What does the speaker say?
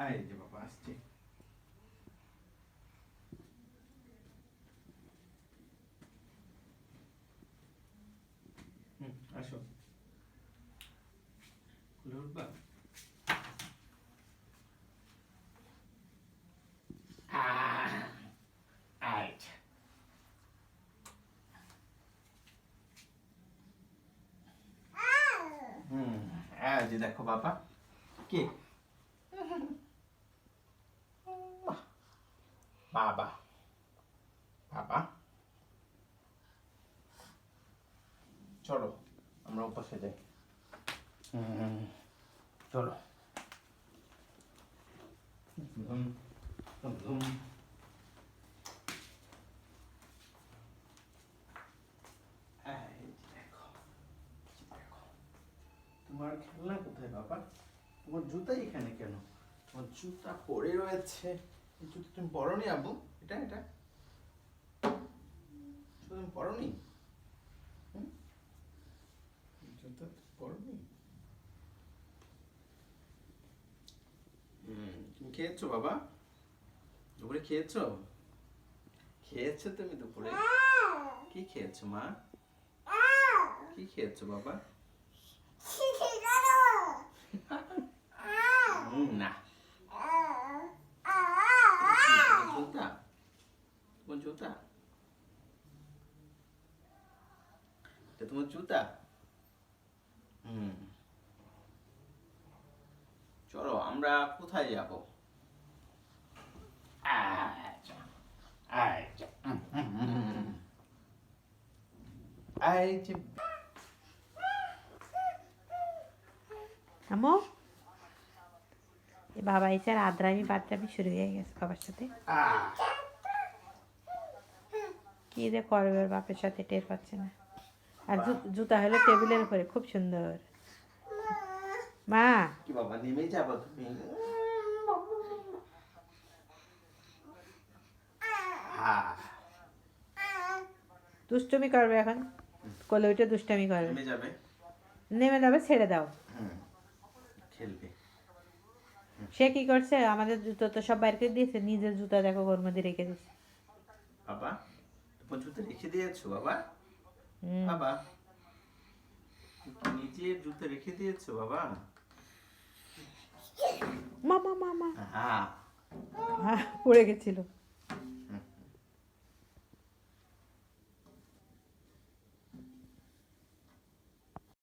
এই যে বাবা আসছে। আসো, খুলে উঠবা। এই যে দেখো বাবা, কে বাবা, বাবা চলো আমরা উপাসে যাই। চলো। ধুম ধুম ধুম। এই যে দেখো, দেখো তোমার খেলনা কোথায় বাবা? তোমার জুতা এখানে কেন? তোমার জুতা পরে রয়েছে। এই জুতা তুমি পরনি আব্বু? এটা এটা তুমি পরনি? জুতা পরনি? তুমি খেয়েছো বাবা? দুপুরে খেয়েছো? খেয়েছো তুমি দুপুরে? কি খেয়েছো মা? কি খেয়েছো বাবা? না। জুতা, তোমার জুতা, এটা তোমার জুতা। চলো আমরা কোথায় যাবো? আচ্ছা, আচ্ছা, এই যে আমো বাবা এসে আর আদ্রামি বাদ্রামি শুরু হয়ে গেছে বাবার সাথে। কি যে করবে ওর বাপের সাথে টের পাচ্ছে না। আর জুতা হলো টেবিলের উপরে, খুব সুন্দর। মা কি বাবা নেমে যাবো তুমি? দুষ্টুমি করবে এখন, কোলে উঠে দুষ্টামি করবে। নেমে যাবে, নেমে যাবে, ছেড়ে দাও। খেলবে। সে কি করছে, আমাদের জুতো তো সব বাইরে করে দিয়েছে, নিজের জুতা দেখো ঘর মধ্যে রেখে দিয়েছে। বাবা তোমার জুতো রেখে দিয়েছো বাবা? বাবা নিজের জুতো রেখে দিয়েছো বাবা? মামা মামা হ্যাঁ পড়ে গেছিল।